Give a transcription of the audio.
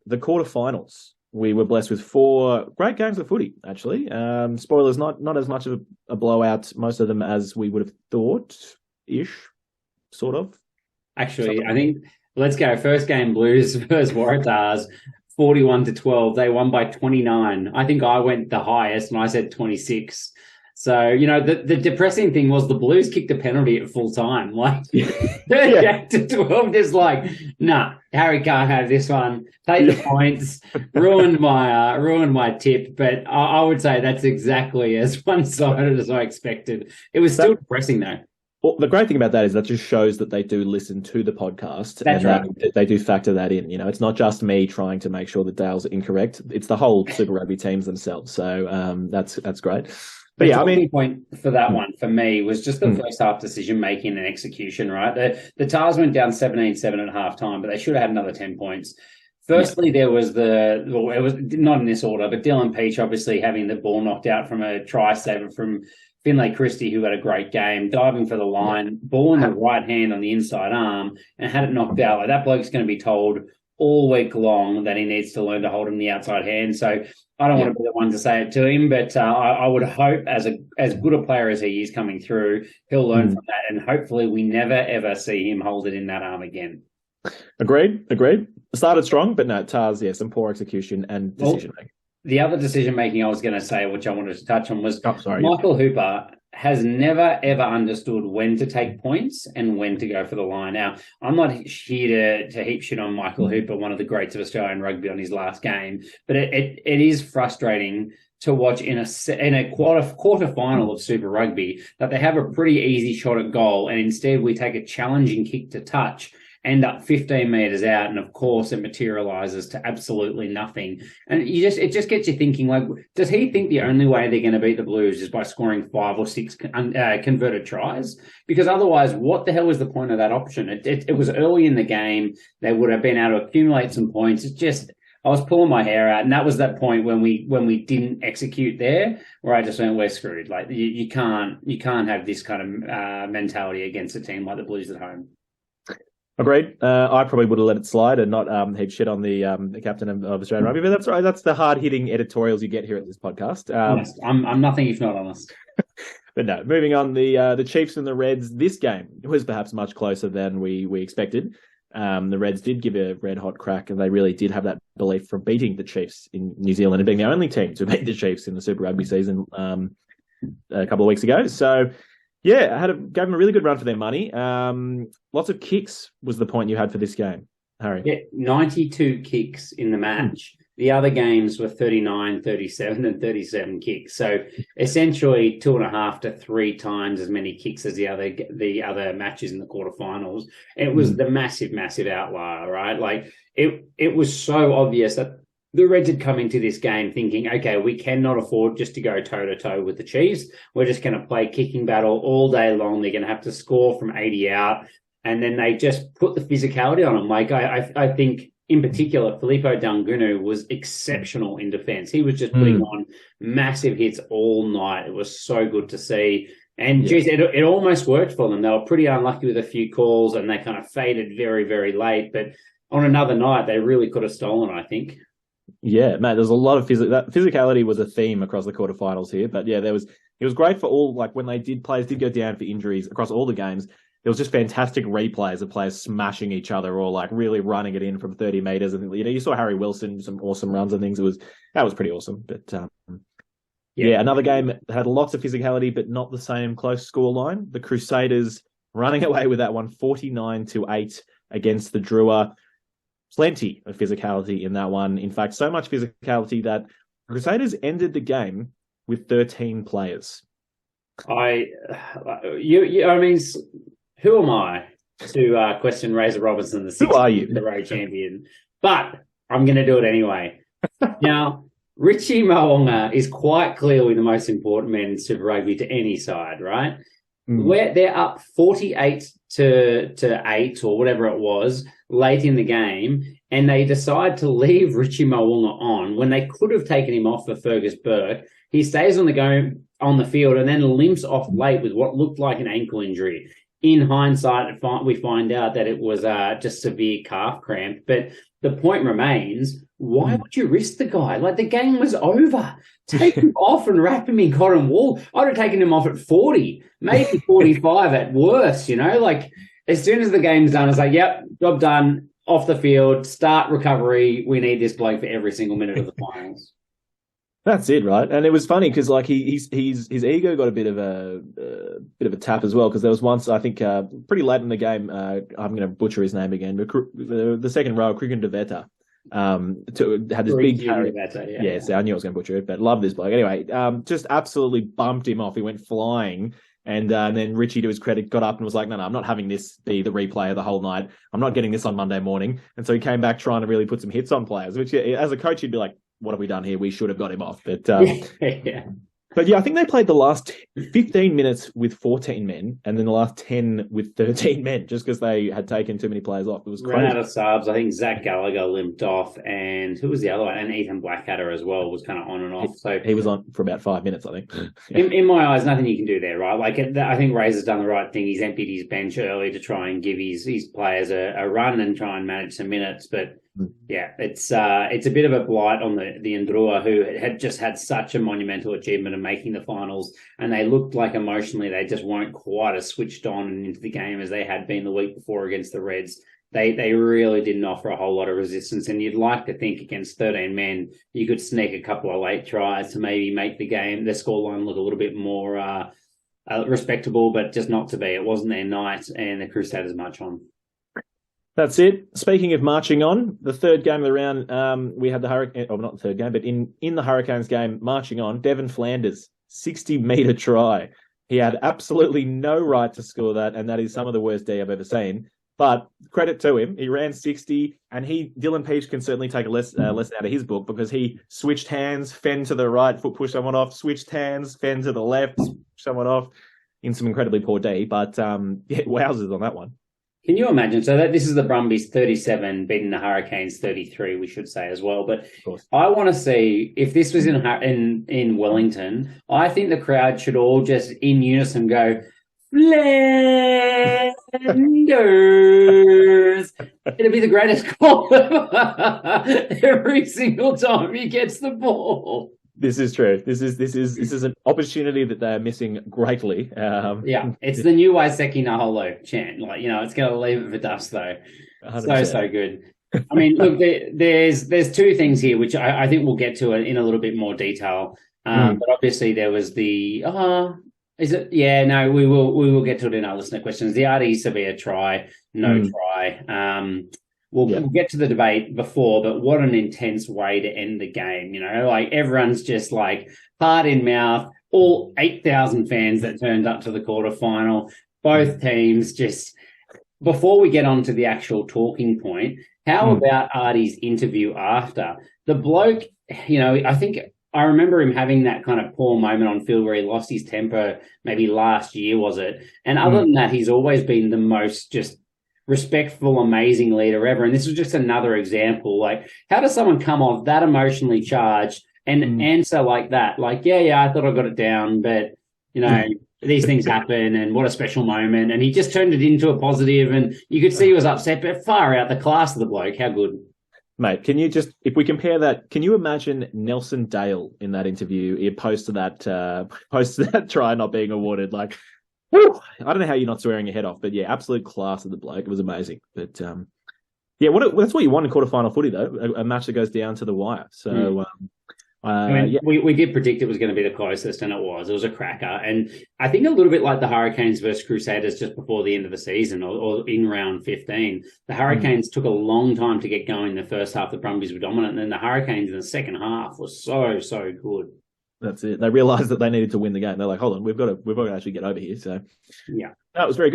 the quarterfinals. We were blessed with 4 great games of footy, actually. Spoilers, not as much of a blowout, most of them as we would have thought-ish, sort of. Actually, I think let's go. First game, Blues versus Waratahs, 41-12. They won by 29. I think I went the highest and I said 26. So, the depressing thing was the Blues kicked a penalty at full time. Like, 38-12, just like, nah, Harry can't have this one. Take the points. Ruined my tip. But I would say that's exactly as one-sided as I expected. It was still depressing, though. Well, the great thing about that is that just shows that they do listen to the podcast. That's right. They do factor that in. It's not just me trying to make sure that Dale's incorrect. It's the whole Super Rugby teams themselves. So that's great. But yeah, the point for that one for me was just the first half decision making and execution. Right, the Tars went down 17-7 at half time, but they should have had another 10 points. Firstly, there was it was not in this order, but Dylan Peach obviously having the ball knocked out from a try saver from Finlay Christie, who had a great game, diving for the line, ball in the right hand on the inside arm, and had it knocked out. Like, that bloke's going to be told all week long that he needs to learn to hold him the outside hand. So I don't want to be the one to say it to him, but I would hope as good a player as he is coming through, he'll learn from that, and hopefully we never, ever see him hold it in that arm again. Agreed. Started strong, but no, Tars, some poor execution and decision-making. The other decision-making I was going to say, which I wanted to touch on, was Michael Hooper has never, ever understood when to take points and when to go for the line. Now, I'm not here to heap shit on Michael Hooper, one of the greats of Australian rugby, on his last game, but it is frustrating to watch in a quarter final of Super Rugby that they have a pretty easy shot at goal, and instead we take a challenging kick to touch, end up 15 metres out, and of course it materialises to absolutely nothing. And it just gets you thinking, like, does he think the only way they're going to beat the Blues is by scoring 5 or 6 converted tries? Because otherwise, what the hell is the point of that option? It was early in the game. They would have been able to accumulate some points. It's just, I was pulling my hair out, and that was that point when we didn't execute there, where I just went, we're screwed. Like, you can't have this kind of mentality against a team like the Blues at home. Agreed. I probably would have let it slide and not heap shit on the captain of Australian Rugby, but that's right. That's the hard-hitting editorials you get here at this podcast. Yes, I'm nothing if not honest. But no, moving on, the Chiefs and the Reds, this game was perhaps much closer than we expected. The Reds did give a red-hot crack, and they really did have that belief from beating the Chiefs in New Zealand and being the only team to beat the Chiefs in the Super Rugby season a couple of weeks ago. So, yeah, gave them a really good run for their money. Lots of kicks was the point you had for this game, Harry. Yeah, 92 kicks in the match. The other games were 39, 37, and 37 kicks. So essentially 2.5 to 3 times as many kicks as the other matches in the quarterfinals. It was the massive, massive outlier, right? Like, it was so obvious that the Reds had come into this game thinking, okay, we cannot afford just to go toe-to-toe with the Chiefs. We're just going to play kicking battle all day long. They're going to have to score from 80 out. And then they just put the physicality on them. Like, I think, in particular, Filippo Dangunu was exceptional in defence. He was just putting on massive hits all night. It was so good to see. And, geez, it almost worked for them. They were pretty unlucky with a few calls, and they kind of faded very, very late. But on another night, they really could have stolen, I think. Yeah, mate, there's a lot of that physicality was a theme across the quarterfinals here. But yeah, it was great for all, like, when players did go down for injuries across all the games, there was just fantastic replays of players smashing each other or like really running it in from 30 meters. And you saw Harry Wilson, some awesome runs and things. That was pretty awesome. But another game that had lots of physicality, but not the same close scoreline. The Crusaders running away with that one, 49-8 against the Drua. Plenty of physicality in that one. In fact, so much physicality that Crusaders ended the game with 13 players. I mean, who am I to question Razor Robinson, the road champion? But I'm going to do it anyway. Now, Richie Mo'unga is quite clearly the most important man in Super Rugby to any side, right? Where they're up 48 to 8 or whatever it was late in the game, and they decide to leave Richie Mo'unga on when they could have taken him off for Fergus Burke. He stays on the field and then limps off late with what looked like an ankle injury. In hindsight, we find out that it was just severe calf cramp. But the point remains, why would you risk the guy? Like, the game was over. Take him off and wrap him in cotton wool. I'd have taken him off at 40, maybe 45 at worst, Like, as soon as the game's done, it's like, yep, job done, off the field, start recovery. We need this bloke for every single minute of the finals. That's it, right? And it was funny because like his ego got a bit of a tap as well, because there was once, I think pretty late in the game, I'm going to butcher his name again, but the second row, Krigan Deveta, had this big carry. Yeah, so I knew I was going to butcher it, but love this bloke. Anyway, just absolutely bumped him off. He went flying. And then Richie, to his credit, got up and was like, no, I'm not having this be the replay of the whole night. I'm not getting this on Monday morning. And so he came back trying to really put some hits on players, which as a coach, you'd be like, what have we done here? We should have got him off. But yeah. But yeah, I think they played the last 15 minutes with 14 men and then the last 10 with 13 men just because they had taken too many players off. It was crazy. Ran out of subs. I think Zach Gallagher limped off, and who was the other one? And Ethan Blackadder as well was kind of on and off. So he was on for about 5 minutes, I think. Yeah. In my eyes, nothing you can do there, right? Like, I think Razor's done the right thing. He's emptied his bench early to try and give his players a run and try and manage some minutes, but yeah, it's a bit of a blight on the Ndrua, who had just had such a monumental achievement of making the finals, and they looked like emotionally they just weren't quite as switched on and into the game as they had been the week before against the Reds. They really didn't offer a whole lot of resistance, and you'd like to think against 13 men you could sneak a couple of late tries to maybe make the scoreline look a little bit more respectable, but just not to be. It wasn't their night, and the Crusaders march on. That's it. Speaking of marching on, the third game of the round, we had the Hurricane, not the third game, but in the Hurricanes game, marching on, Devon Flanders, 60-metre try. He had absolutely no right to score that, and that is some of the worst D I've ever seen. But credit to him, he ran 60, and Dylan Peach can certainly take a lesson out of his book, because he switched hands, fend to the right, foot push someone off, switched hands, fend to the left, push someone off, in some incredibly poor D. But wowzers on that one. Can you imagine? So this is the Brumbies 37 beating the Hurricanes 33, we should say as well. But I want to see if this was in Wellington. I think the crowd should all just in unison go, Flanders. It'll be the greatest call ever. Every single time he gets the ball. This is true. This is an opportunity that they are missing greatly. It's the new Waiseki Naholo chant. Like, it's going to leave it for dust though. 100%. So good. I mean, look, there's two things here which I think we'll get to in a little bit more detail. But obviously there was the is it? Yeah, no, we will get to it in our listener questions. The Ardie Sevilla try, no try. We'll get to the debate before, but what an intense way to end the game. Like, everyone's just like heart in mouth, all 8,000 fans that turned up to the quarterfinal, both teams just, before we get on to the actual talking point, how about Ardie's interview after? The bloke, I think I remember him having that kind of poor moment on field where he lost his temper, maybe last year, was it? And other than that, he's always been the most just respectful, amazing leader ever. And this was just another example. Like, how does someone come off that emotionally charged and answer like that? Like, I thought I got it down, but, these things happen, and what a special moment. And he just turned it into a positive, and you could see he was upset, but far out the class of the bloke. How good. Mate, can you just, if we compare that, can you imagine Nelson Dale in that interview, opposed to that try not being awarded? Like, whew, I don't know how you're not swearing your head off, but yeah, absolute class of the bloke. It was amazing. But that's what you want in quarterfinal footy, though, a match that goes down to the wire. So, we did predict it was going to be the closest, and it was. It was a cracker. And I think a little bit like the Hurricanes versus Crusaders just before the end of the season, or in round 15, the Hurricanes took a long time to get going. The first half, the Brumbies were dominant, and then the Hurricanes in the second half were so good. That's it. They realised that they needed to win the game. They're like, hold on, we've got to actually get over here. So, yeah, that was very good.